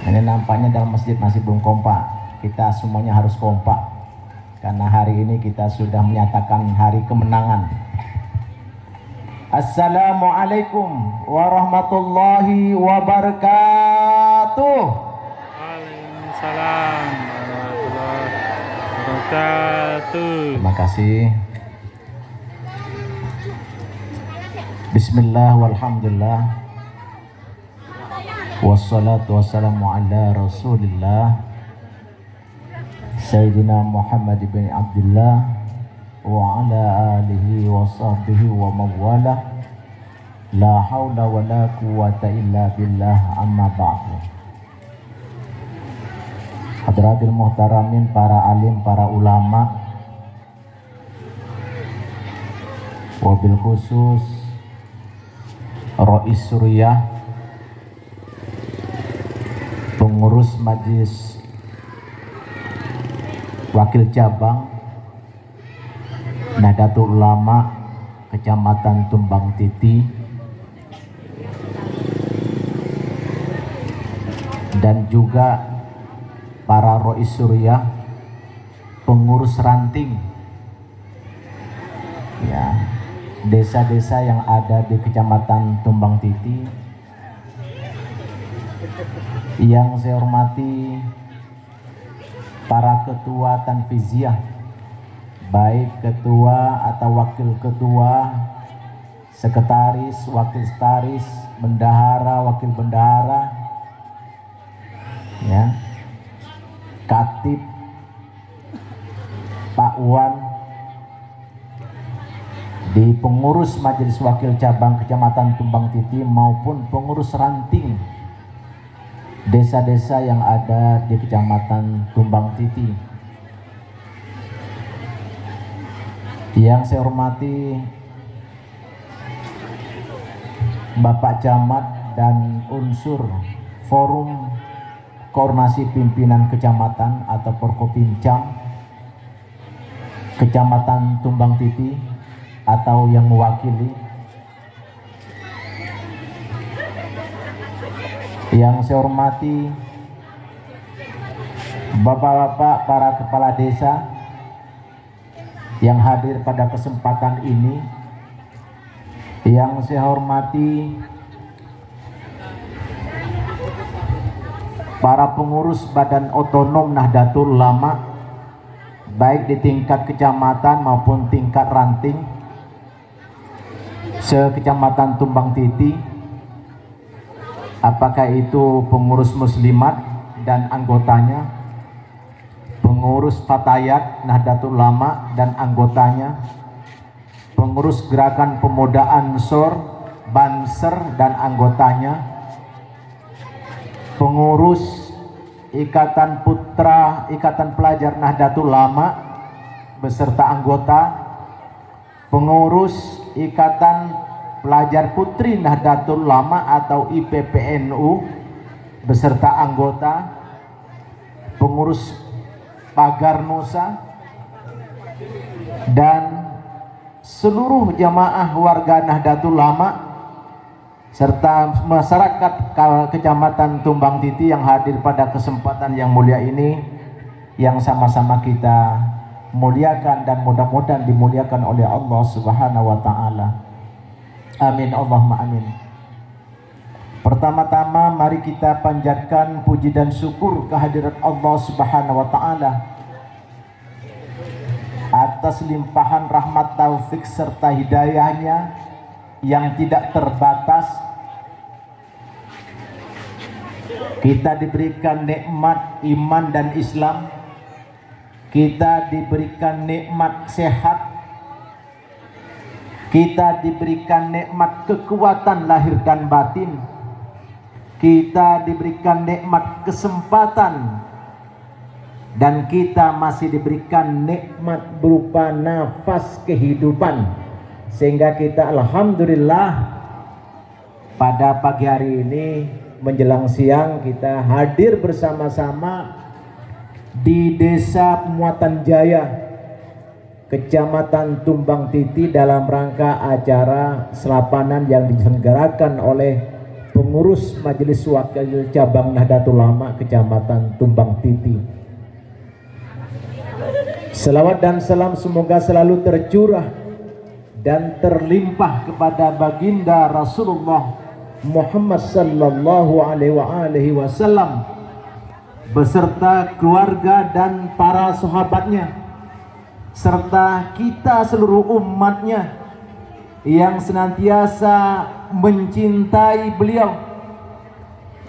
Ini nampaknya dalam masjid masih belum kompak. Kita semuanya harus kompak karena hari ini kita sudah menyatakan hari kemenangan. Assalamualaikum warahmatullahi wabarakatuh. Waalaikumsalam warahmatullahi wabarakatuh. Terima kasih. Bismillah walhamdulillah wassalatu wassalamu ala rasulillah Sayyidina Muhammad bin Abdullah wa ala alihi wa sahbihi wa mawalah. La hawla wa la quwata illa billah, amma ba'du. Hadratil muhtaramin, para alim, para ulama, wabil khusus Rois Suriah, pengurus Majelis Wakil Cabang Nahdlatul Ulama Kecamatan Tumbang Titi, dan juga para Rois Suriah, pengurus ranting ya, desa-desa yang ada di Kecamatan Tumbang Titi. Yang saya hormati para ketua tanfiziah, baik ketua atau wakil ketua, sekretaris, wakil sekretaris, bendahara, wakil bendahara, ya, katib, Pak Wan, di pengurus Majelis Wakil Cabang Kecamatan Tumbang Titi maupun pengurus ranting desa-desa yang ada di Kecamatan Tumbang Titi. Yang saya hormati Bapak Camat dan unsur Forum Koordinasi Pimpinan Kecamatan atau Porkopimcam Kecamatan Tumbang Titi atau yang mewakili. Yang saya hormati bapak-bapak para kepala desa yang hadir pada kesempatan ini. Yang saya hormati para pengurus Badan Otonom Nahdlatul Ulama, baik di tingkat kecamatan maupun tingkat ranting se-Kecamatan Tumbang Titi, apakah itu pengurus muslimat dan anggotanya, pengurus Fatayat Nahdlatul Ulama dan anggotanya, pengurus Gerakan Pemuda Ansor Banser dan anggotanya, pengurus Ikatan Putra Ikatan Pelajar Nahdlatul Ulama beserta anggota, pengurus Ikatan Pelajar Putri Nahdlatul Ulama atau IPPNU beserta anggota, pengurus Pagar Nusa, dan seluruh jamaah warga Nahdlatul Ulama serta masyarakat Kecamatan Tumbang Titi yang hadir pada kesempatan yang mulia ini, yang sama-sama kita muliakan dan mudah-mudahan dimuliakan oleh Allah Subhanahu wa taala. Amin, Allahumma amin. Pertama-tama mari kita panjatkan puji dan syukur kehadirat Allah Subhanahu wa taala atas limpahan rahmat, taufik serta hidayahnya yang tidak terbatas. Kita diberikan nikmat iman dan Islam, kita diberikan nikmat sehat, kita diberikan nikmat kekuatan lahir dan batin, kita diberikan nikmat kesempatan, dan kita masih diberikan nikmat berupa nafas kehidupan, sehingga kita alhamdulillah pada pagi hari ini menjelang siang kita hadir bersama-sama di Desa Pemuatan Jaya, Kecamatan Tumbang Titi dalam rangka acara selapanan yang diselenggarakan oleh pengurus Majelis Wakil Cabang Nahdlatul Ulama Kecamatan Tumbang Titi. Selawat dan salam semoga selalu tercurah dan terlimpah kepada baginda Rasulullah Muhammad sallallahu alaihi wasallam beserta keluarga dan para sahabatnya, serta kita seluruh umatnya yang senantiasa mencintai beliau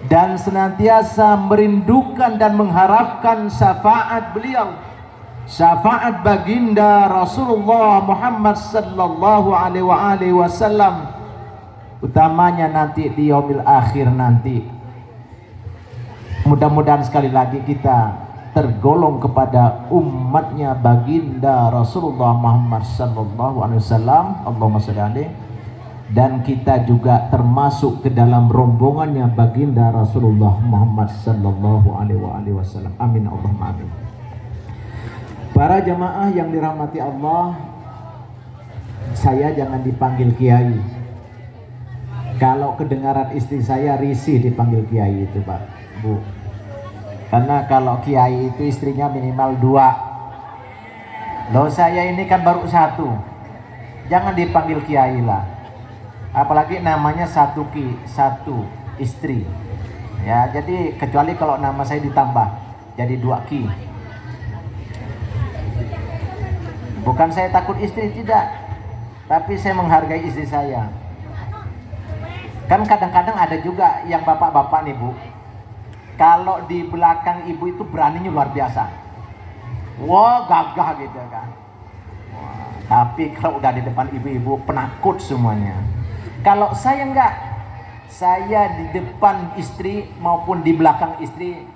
dan senantiasa merindukan dan mengharapkan syafaat beliau, syafaat baginda Rasulullah Muhammad sallallahu alaihi wasallam, utamanya nanti di yaumil akhir nanti. Mudah-mudahan sekali lagi kita tergolong kepada umatnya baginda Rasulullah Muhammad sallallahu alaihi wasallam, Allahumma shalli alaihi, dan kita juga termasuk ke dalam rombongannya baginda Rasulullah Muhammad sallallahu alaihi wasallam. Amin Allahumma amin. Para jamaah yang dirahmati Allah, saya jangan dipanggil kiai. Kalau kedengaran istri saya risih dipanggil kiai itu Pak, Bu. Karena kalau kiai itu istrinya minimal 2. Loh saya ini kan baru 1. Jangan dipanggil kiai lah. Apalagi namanya 1 istri. Ya, jadi kecuali kalau nama saya ditambah jadi 2 ki. Bukan saya takut istri, tidak. Tapi saya menghargai istri saya. Kan kadang-kadang ada juga yang bapak-bapak nih Bu, kalau di belakang ibu itu beraninya luar biasa. Wah, gagah gitu kan. Wah, tapi kalau udah di depan ibu-ibu penakut semuanya. Kalau saya enggak, saya di depan istri maupun di belakang istri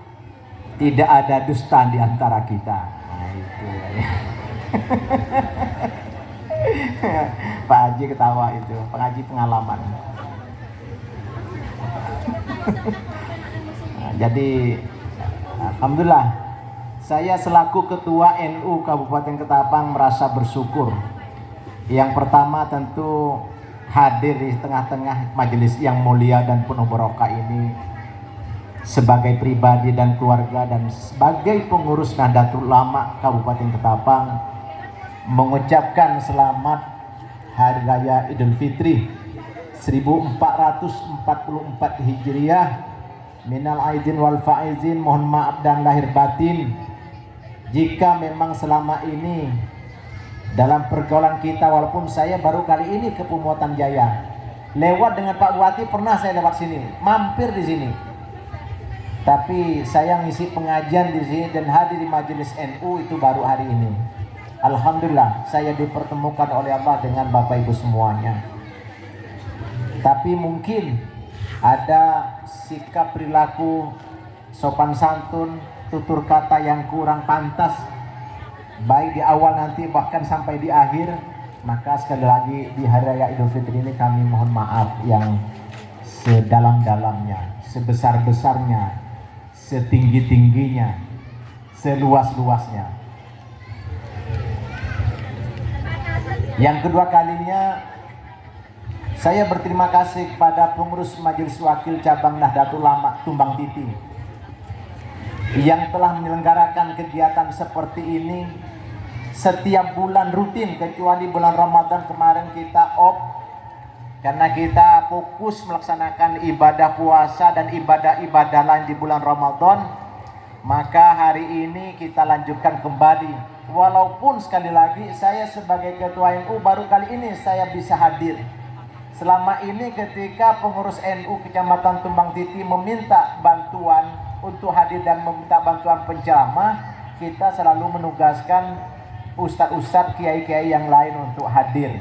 tidak ada dusta di antara kita. Nah, itu ya. Pak Haji ketawa itu, Pak Haji pengalaman. Nah, jadi alhamdulillah saya selaku ketua NU Kabupaten Ketapang merasa bersyukur. Yang pertama tentu hadir di tengah-tengah majelis yang mulia dan penuh barokah ini sebagai pribadi dan keluarga dan sebagai pengurus Nahdlatul Ulama Kabupaten Ketapang mengucapkan selamat Hari Raya Idul Fitri 1444 Hijriah. Minal aidin wal faizin, mohon maaf dan lahir batin jika memang selama ini dalam pergaulan kita, walaupun saya baru kali ini ke Pemotan Jaya, lewat dengan Pak Bupati pernah saya lewat sini, mampir di sini. Tapi saya ngisi pengajian di sini dan hadir di majelis NU itu baru hari ini. Alhamdulillah saya dipertemukan oleh Allah dengan Bapak Ibu semuanya. Tapi mungkin ada sikap perilaku sopan santun, tutur kata yang kurang pantas, baik di awal nanti bahkan sampai di akhir. Maka sekali lagi di Hari Raya Idul Fitri ini kami mohon maaf yang sedalam-dalamnya, sebesar-besarnya, setinggi-tingginya, seluas-luasnya. Yang kedua kalinya saya berterima kasih kepada pengurus Majelis Wakil Cabang Nahdlatul Ulama Tumbang Titi yang telah menyelenggarakan kegiatan seperti ini setiap bulan rutin, kecuali bulan Ramadan kemarin kita off karena kita fokus melaksanakan ibadah puasa dan ibadah-ibadah lain di bulan Ramadan. Maka hari ini kita lanjutkan kembali, walaupun sekali lagi saya sebagai ketua NU baru kali ini saya bisa hadir. Selama ini ketika pengurus NU Kecamatan Tumbang Titi meminta bantuan untuk hadir dan meminta bantuan penceramah, kita selalu menugaskan ustadz-ustadz, kiai-kiai yang lain untuk hadir.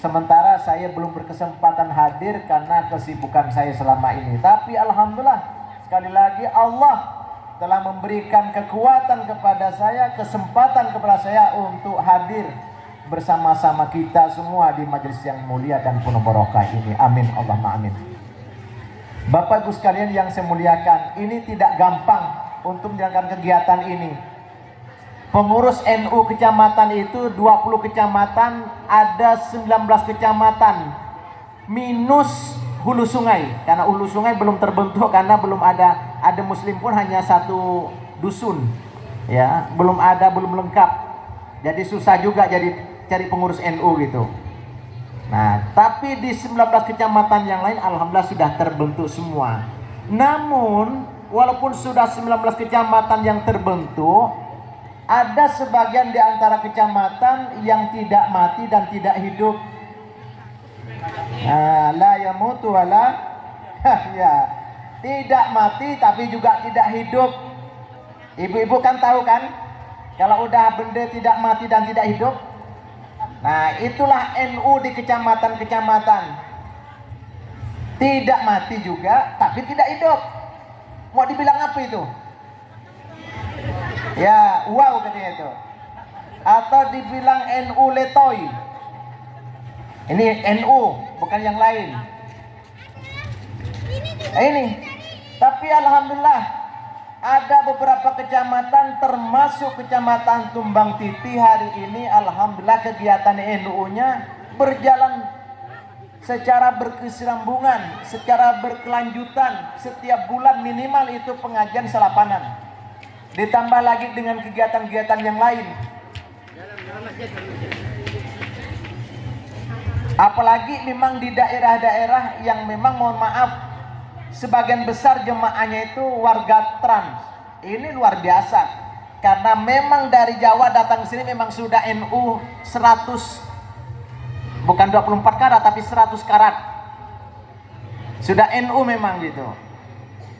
Sementara saya belum berkesempatan hadir karena kesibukan saya selama ini. Tapi alhamdulillah sekali lagi Allah telah memberikan kekuatan kepada saya, kesempatan kepada saya untuk hadir bersama-sama kita semua di majelis yang mulia dan penuh barokah ini. Amin Allahumma amin. Bapak Ibu sekalian yang saya muliakan, ini tidak gampang untuk menjalankan kegiatan ini. Pengurus NU kecamatan itu 20 kecamatan, ada 19 kecamatan minus hulu sungai, karena hulu sungai belum terbentuk karena belum ada muslim pun hanya satu dusun, ya, belum lengkap. Jadi susah juga jadi cari pengurus NU gitu. Nah, tapi di 19 kecamatan yang lain alhamdulillah sudah terbentuk semua. Namun, walaupun sudah 19 kecamatan yang terbentuk, ada sebagian di antara kecamatan yang tidak mati dan tidak hidup. Nah, la yamutu wala ya. Tidak mati tapi juga tidak hidup. Ibu-ibu kan tahu kan? Kalau udah benda tidak mati dan tidak hidup. Nah, itulah NU di kecamatan-kecamatan. Tidak mati juga tapi tidak hidup. Mau dibilang apa itu? Ya, wow katanya itu. Atau dibilang NU letoy. Ini NU, bukan yang lain. Ini. Tapi alhamdulillah ada beberapa kecamatan termasuk kecamatan Tumbang Titi hari ini alhamdulillah kegiatan NU-nya berjalan secara berkesinambungan, secara berkelanjutan. Setiap bulan minimal itu pengajian salapanan. Ditambah lagi dengan kegiatan-kegiatan yang lain. Apalagi memang di daerah-daerah yang memang mohon maaf sebagian besar jemaahnya itu warga trans. Ini luar biasa. Karena memang dari Jawa datang ke sini memang sudah NU 100, bukan 24 karat tapi 100 karat. Sudah NU memang gitu.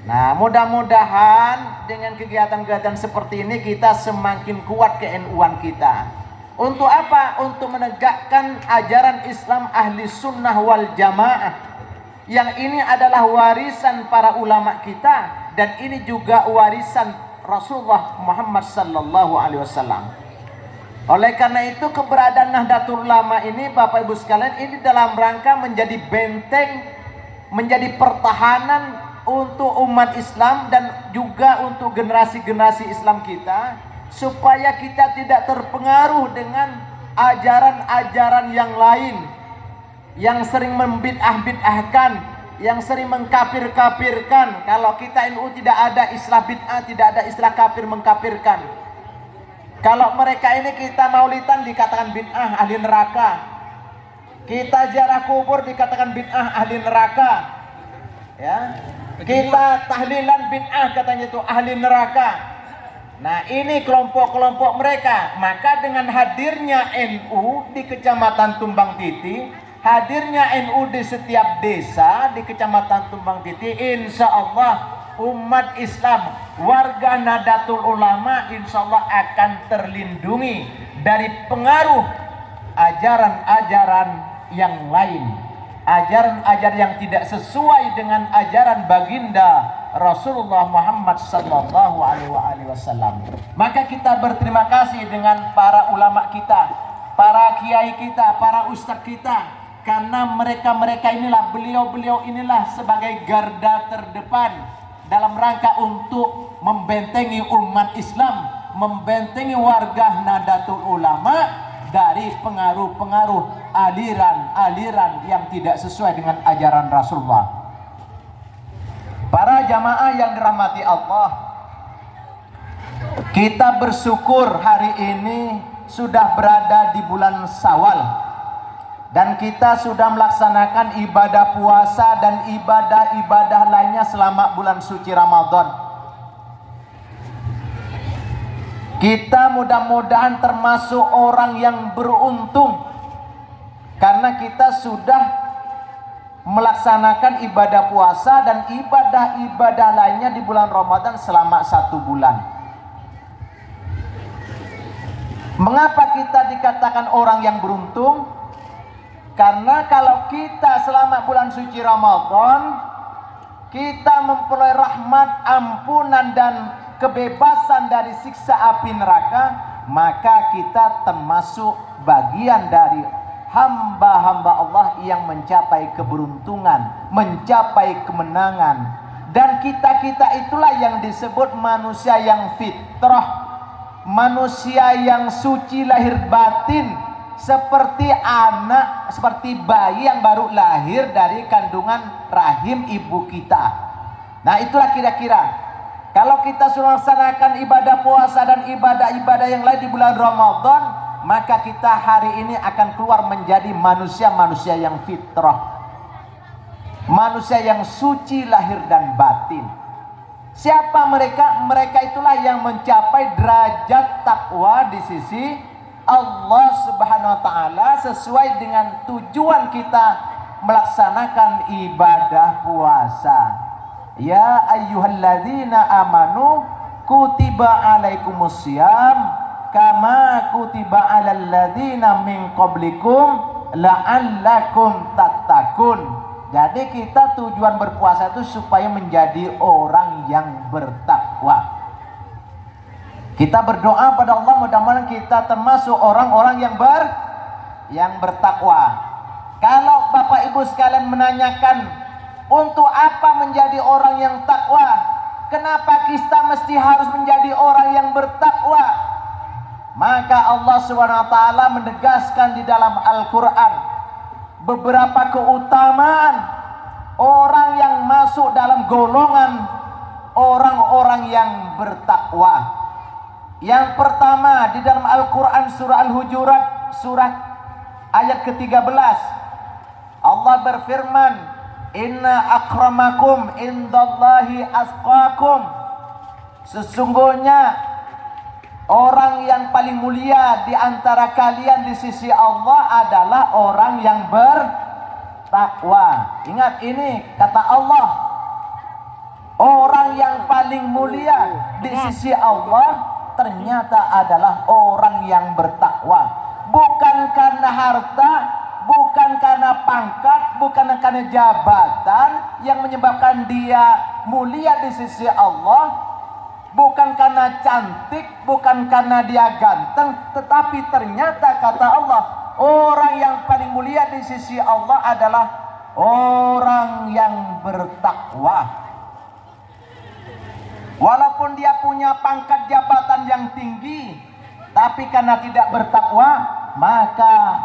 Nah, mudah-mudahan dengan kegiatan-kegiatan seperti ini kita semakin kuat ke-NU-an kita. Untuk apa? Untuk menegakkan ajaran Islam ahli sunnah wal jamaah. Yang ini adalah warisan para ulama kita. Dan ini juga warisan Rasulullah Muhammad sallallahu alaihi wasallam. Oleh karena itu keberadaan Nahdlatul Ulama ini Bapak Ibu sekalian ini dalam rangka menjadi benteng, menjadi pertahanan untuk umat Islam dan juga untuk generasi-generasi Islam kita, supaya kita tidak terpengaruh dengan ajaran-ajaran yang lain yang sering membid'ah-bid'ahkan, yang sering mengkafir-kafirkan. Kalau kita NU tidak ada istilah bid'ah, tidak ada istilah kafir mengkafirkan. Kalau mereka ini kita maulidan dikatakan bid'ah ahli neraka, kita ziarah kubur dikatakan bid'ah ahli neraka, ya, kita tahlilan bid'ah katanya itu ahli neraka. Nah, ini kelompok-kelompok mereka. Maka dengan hadirnya NU di Kecamatan Tumbang Titi, hadirnya NU di setiap desa di Kecamatan Tumbang Titi, insya Allah umat Islam, warga Nahdlatul Ulama insya Allah akan terlindungi dari pengaruh ajaran-ajaran yang lain, ajaran-ajaran yang tidak sesuai dengan ajaran baginda Rasulullah Muhammad sallallahu alaihi wasallam. Maka kita berterima kasih dengan para ulama kita, para kiai kita, para ustadz kita, karena mereka inilah, beliau inilah sebagai garda terdepan dalam rangka untuk membentengi umat Islam, membentengi warga Nahdlatul Ulama dari pengaruh-pengaruh aliran-aliran yang tidak sesuai dengan ajaran Rasulullah. Para jamaah yang dirahmati Allah, kita bersyukur hari ini sudah berada di bulan Syawal dan kita sudah melaksanakan ibadah puasa dan ibadah-ibadah lainnya selama bulan suci Ramadan. Kita mudah-mudahan termasuk orang yang beruntung karena kita sudah melaksanakan ibadah puasa dan ibadah-ibadah lainnya di bulan Ramadan selama 1 bulan. Mengapa kita dikatakan orang yang beruntung? Karena kalau kita selama bulan suci Ramadan kita memperoleh rahmat, ampunan dan kebebasan dari siksa api neraka, maka kita termasuk bagian dari hamba-hamba Allah yang mencapai keberuntungan, mencapai kemenangan. Dan kita-kita itulah yang disebut manusia yang fitrah, manusia yang suci lahir batin, seperti anak, seperti bayi yang baru lahir dari kandungan rahim ibu kita. Nah, itulah kira-kira kalau kita sudah melaksanakan ibadah puasa dan ibadah-ibadah yang lain di bulan Ramadan, maka kita hari ini akan keluar menjadi manusia-manusia yang fitrah, manusia yang suci lahir dan batin. Siapa mereka? Mereka itulah yang mencapai derajat takwa di sisi Allah Subhanahu wa taala sesuai dengan tujuan kita melaksanakan ibadah puasa. Ya ayyuhalladzina amanu kutiba alaikumusiyam kama kutiba alal ladzina min qablikum la'allakum tattaqun. Jadi kita tujuan berpuasa itu supaya menjadi orang yang bertakwa. Kita berdoa pada Allah mudah-mudahan kita termasuk orang-orang yang bertakwa. Kalau Bapak Ibu sekalian menanyakan untuk apa menjadi orang yang takwa? Kenapa kita mesti harus menjadi orang yang bertakwa? Maka Allah Subhanahu wa taala menegaskan di dalam Al-Qur'an beberapa keutamaan orang yang masuk dalam golongan orang-orang yang bertakwa. Yang pertama di dalam Al-Quran surah Al-Hujurat surah ayat ke-13 Allah berfirman, inna akramakum indallahi asqakum, sesungguhnya orang yang paling mulia di antara kalian di sisi Allah adalah orang yang bertakwa. Ingat ini kata Allah, orang yang paling mulia di sisi Allah ternyata adalah orang yang bertakwa. Bukan karena harta, bukan karena pangkat, bukan karena jabatan yang menyebabkan dia mulia di sisi Allah, bukan karena cantik, bukan karena dia ganteng, tetapi ternyata kata Allah, orang yang paling mulia di sisi Allah adalah orang yang bertakwa. Walaupun dia punya pangkat jabatan yang tinggi, tapi karena tidak bertakwa, maka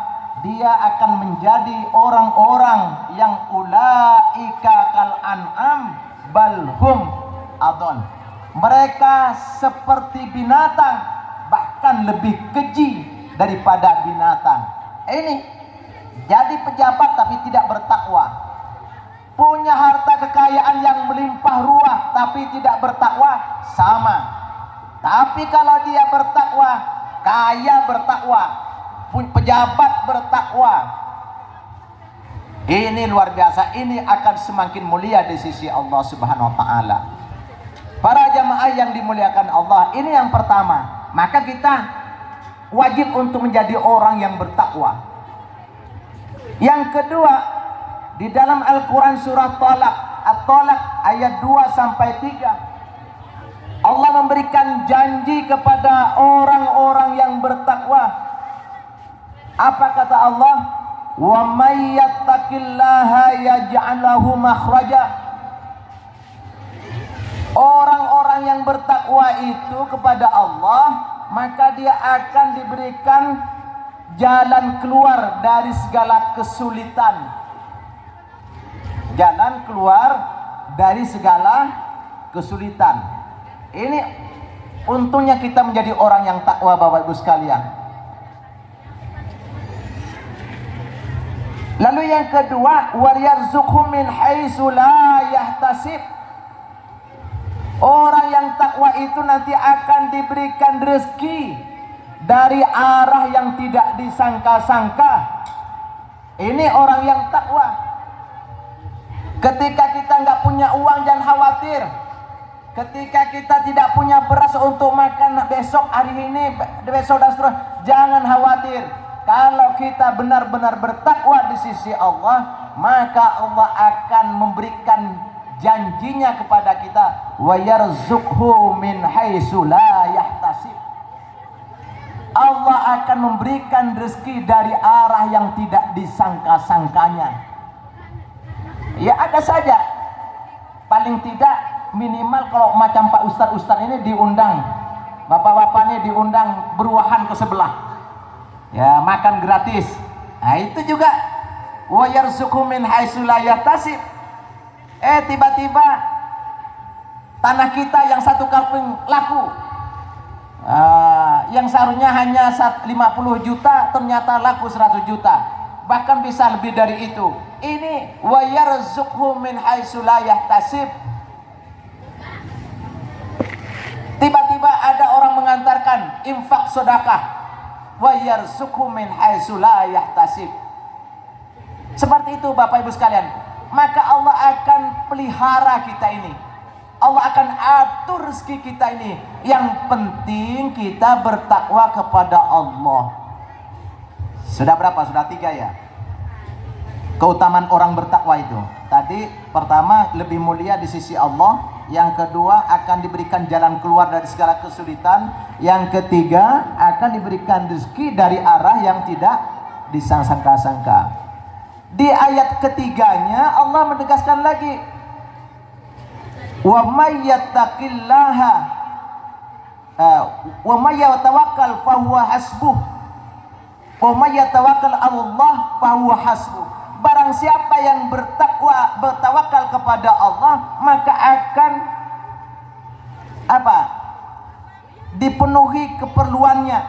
dia akan menjadi orang-orang yang ulaika kal an'am balhum adon. Mereka seperti binatang, bahkan lebih keji daripada binatang. Ini jadi pejabat tapi tidak bertakwa, punya harta kekayaan yang melimpah ruah tapi tidak bertakwa, sama. Tapi kalau dia bertakwa, kaya bertakwa, pejabat bertakwa, ini luar biasa. Ini akan semakin mulia di sisi Allah Subhanahu wa taala. Para jamaah yang dimuliakan Allah, ini yang pertama. Maka kita wajib untuk menjadi orang yang bertakwa. Yang kedua, di dalam Al-Quran surah At-Talaq ayat 2 sampai 3, Allah memberikan janji kepada orang-orang yang bertakwa. Apa kata Allah? Wa may yattaqillaha yaj'al lahu makhraja. Orang-orang yang bertakwa itu kepada Allah, maka dia akan diberikan jalan keluar dari segala kesulitan. Jalan keluar dari segala kesulitan. Ini untungnya kita menjadi orang yang takwa, Bapak Ibu sekalian. Lalu yang kedua, waryarzuqhum min haitsu la yahtasib. Orang yang takwa itu nanti akan diberikan rezeki dari arah yang tidak disangka-sangka. Ini orang yang takwa. Ketika kita nggak punya uang, jangan khawatir. Ketika kita tidak punya beras untuk makan besok, hari ini, besok dan seterusnya, jangan khawatir. Kalau kita benar-benar bertakwa di sisi Allah, maka Allah akan memberikan janjinya kepada kita, wa yarzuqhu min haitsu la yahtasib. Allah akan memberikan rezeki dari arah yang tidak disangka-sangkanya. Ya ada saja, paling tidak minimal kalau macam Pak Ustadz ini diundang, bapak-bapak ini diundang beruahan ke sebelah. Ya, makan gratis. Nah, itu juga wa yarzuqhu min haitsu la yahtasib. Tiba-tiba tanah kita yang satu kampung laku. Yang seharusnya hanya 50 juta ternyata laku 100 juta. Bahkan bisa lebih dari itu. Ini wa yarzuqhu min haitsu la yahtasib. Tiba-tiba ada orang mengantarkan infak sedekah, wa yarzuqhu min haitsu la yahtasib. Seperti itu Bapak Ibu sekalian. Maka Allah akan pelihara kita ini. Allah akan atur rezeki kita ini. Yang penting kita bertakwa kepada Allah. Sudah berapa? Sudah 3 ya. Keutamaan orang bertakwa itu. Tadi pertama lebih mulia di sisi Allah. Yang kedua akan diberikan jalan keluar dari segala kesulitan. Yang ketiga akan diberikan rezeki dari arah yang tidak disangka-sangka. Di ayat ketiganya Allah menegaskan lagi, wa may yattaqillaha wa may yatawakkal fahuwa hasbuh wa may yatawakkal 'alallah fahuwa hasbuh. Barang siapa yang bertawakal kepada Allah, maka akan dipenuhi keperluannya,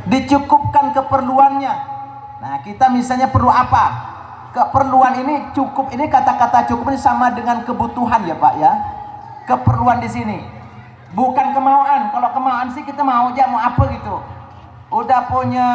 dicukupkan keperluannya. Nah, kita misalnya perlu apa? Keperluan ini cukup, ini kata-kata cukup ini sama dengan kebutuhan ya Pak ya. Keperluan di sini bukan kemauan. Kalau kemauan sih kita mau aja, mau apa gitu. Udah punya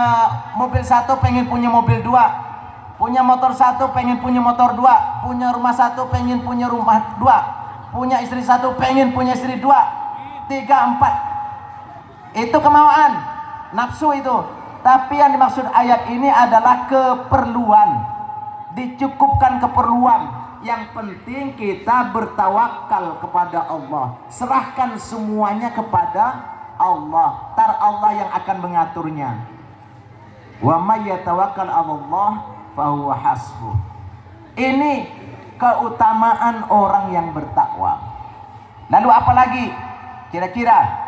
mobil 1 pengen punya mobil 2, punya motor 1 pengen punya motor 2, punya rumah 1 pengen punya rumah 2, punya istri 1 pengen punya istri 2, 3, 4. Itu kemauan, nafsu itu. Tapi yang dimaksud ayat ini adalah keperluan, dicukupkan keperluan. Yang penting kita bertawakal kepada Allah, serahkan semuanya kepada Allah. Tar Allah yang akan mengaturnya. Wa may yatawakkal 'alallah fahuwa hasbuh. Ini keutamaan orang yang bertakwa. Lalu apa lagi? Kira-kira